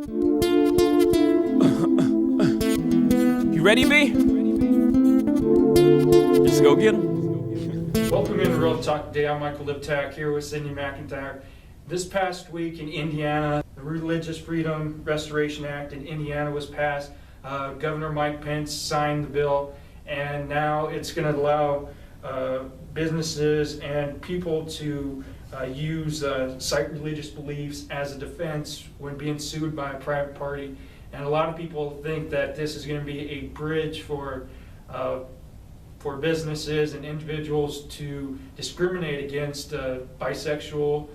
You ready, B? Let's go get him. Welcome into Real Talk today. I'm Michael Liptak here with Cindy McIntyre. This past week in Indiana, the Religious Freedom Restoration Act in Indiana was passed. Governor Mike Pence signed the bill, and now it's going to allow businesses and people to cite religious beliefs as a defense when being sued by a private party. And a lot of people think that this is going to be a bridge for businesses and individuals to discriminate against bisexual,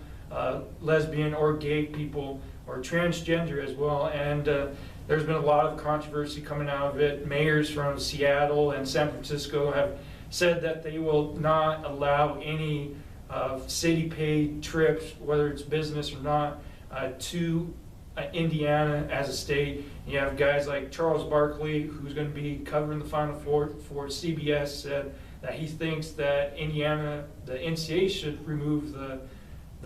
lesbian, or gay people, or transgender as well. And there's been a lot of controversy coming out of it. Mayors from Seattle and San Francisco have said that they will not allow any city-paid trips, whether it's business or not, to Indiana as a state. You have guys like Charles Barkley, who's going to be covering the Final Four for CBS, said that he thinks that Indiana, the NCAA should remove the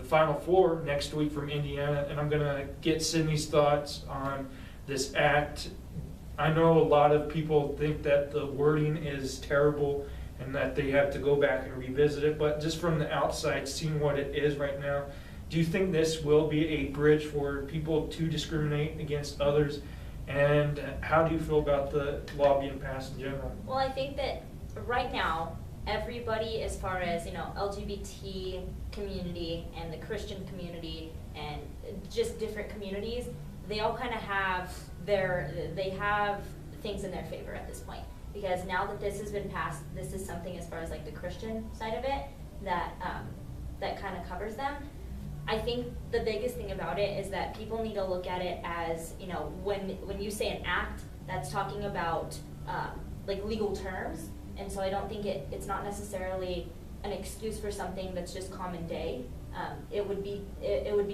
Final Four next week from Indiana. And I'm going to get Sydney's thoughts on this act. I know a lot of people think that the wording is terrible and that they have to go back and revisit it, but just from the outside, seeing what it is right now, do you think this will be a bridge for people to discriminate against others? And how do you feel about the law being passed in general? Well, I think that right now, everybody, as far as, LGBT community and the Christian community and just different communities, they all kind of have they have things in their favor at this point. Because now that this has been passed, this is something as far as like the Christian side of it that kind of covers them. I think the biggest thing about it is that people need to look at it as, when you say an act, that's talking about like legal terms. And so I don't think it's not necessarily an excuse for something that's just common day. It would be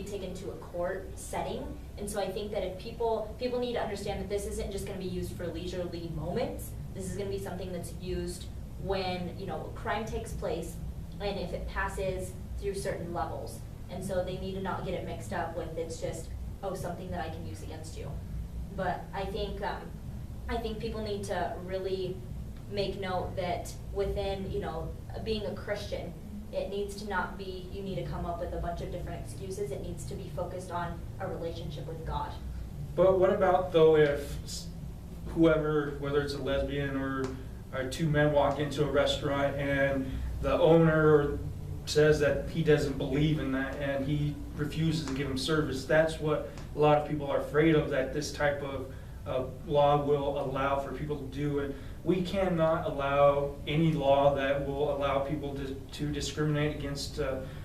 taken to a court setting. And so I think that if people need to understand that this isn't just going to be used for leisurely moments. This is going to be something that's used when, crime takes place and if it passes through certain levels. And so they need to not get it mixed up with it's just, something that I can use against you. But I think people need to really make note that within, being a Christian, it needs to not be, you need to come up with a bunch of different excuses. It needs to be focused on a relationship with God. But what about, though, if whoever, whether it's a lesbian or two men, walk into a restaurant and the owner says that he doesn't believe in that and he refuses to give him service? That's what a lot of people are afraid of, that this type of law will allow for people to do. And we cannot allow any law that will allow people to discriminate against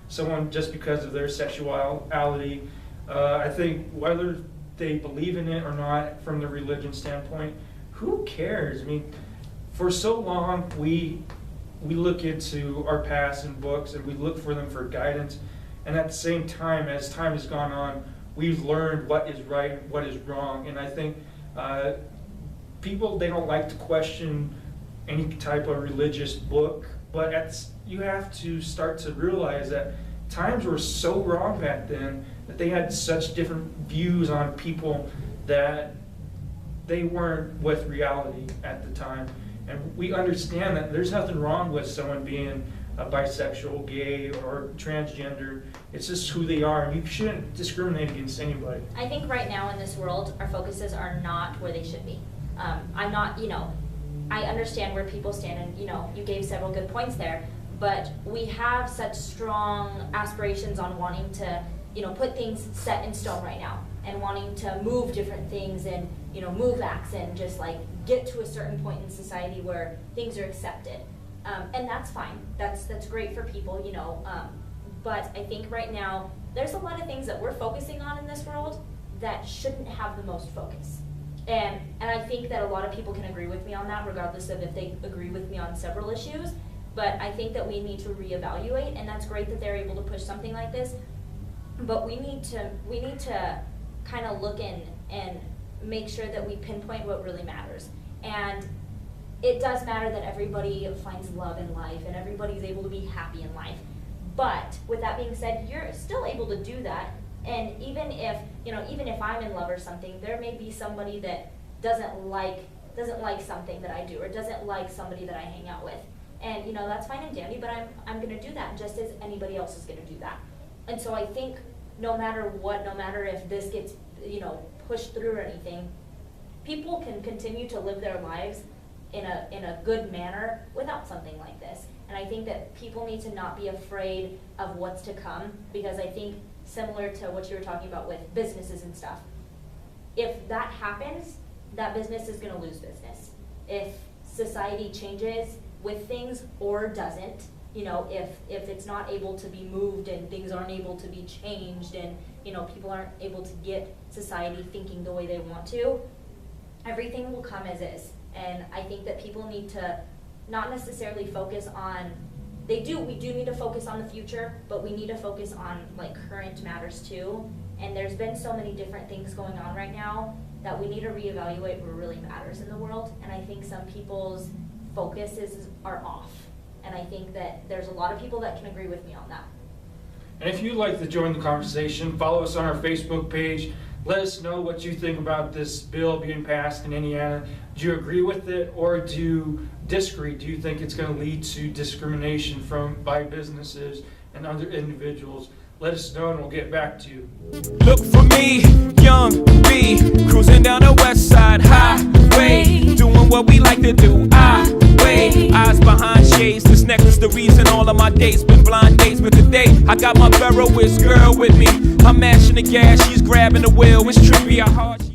someone just because of their sexuality. I think whether they believe in it or not, from the religion standpoint, who cares? I mean, for so long we look into our past and books and we look for them for guidance, and at the same time, as time has gone on, we've learned what is right and what is wrong. And I think people, they don't like to question any type of religious book, but you have to start to realize that times were so wrong back then, that they had such different views on people that they weren't with reality at the time. And we understand that there's nothing wrong with someone being a bisexual, gay, or transgender. It's just who they are, and you shouldn't discriminate against anybody. I think right now in this world, our focuses are not where they should be. I'm not, I understand where people stand, and, you gave several good points there, but we have such strong aspirations on wanting to, put things set in stone right now, and wanting to move different things and, move acts and just like get to a certain point in society where things are accepted. And that's fine. That's great for people, but I think right now there's a lot of things that we're focusing on in this world that shouldn't have the most focus. And I think that a lot of people can agree with me on that, regardless of if they agree with me on several issues. But I think that we need to reevaluate, and that's great that they're able to push something like this. But we need to kind of look in and make sure that we pinpoint what really matters. And it does matter that everybody finds love in life and everybody's able to be happy in life. But with that being said, you're still able to do that And even if, you know, even if I'm in love or something, there may be somebody that doesn't like something that I do, or doesn't like somebody that I hang out with. And, you know, that's fine and dandy, but I'm gonna do that just as anybody else is gonna do that. And so I think no matter what, no matter if this gets, you know, pushed through or anything, people can continue to live their lives in a good manner without something like this. And I think that people need to not be afraid of what's to come, because I think similar to what you were talking about with businesses and stuff, if that happens, that business is gonna lose business. If society changes with things or doesn't, you know, if it's not able to be moved and things aren't able to be changed and, you know, people aren't able to get society thinking the way they want to, everything will come as is. And I think that people need to not necessarily focus on, we do need to focus on the future, but we need to focus on like current matters too. And there's been so many different things going on right now that we need to reevaluate what really matters in the world. And I think some people's focuses are off. And I think that there's a lot of people that can agree with me on that. And if you'd like to join the conversation, follow us on our Facebook page. Let us know what you think about this bill being passed in Indiana. Do you agree with it or do you disagree? Do you think it's going to lead to discrimination by businesses and other individuals? Let us know and we'll get back to you. Look for me, young B, cruising down the west side highway, doing what we like to do. Eyes behind shades, this necklace the reason all of my dates been blind dates. But today I got my Ferroist girl with me. I'm mashing the gas, she's grabbing the wheel. It's trippy how hard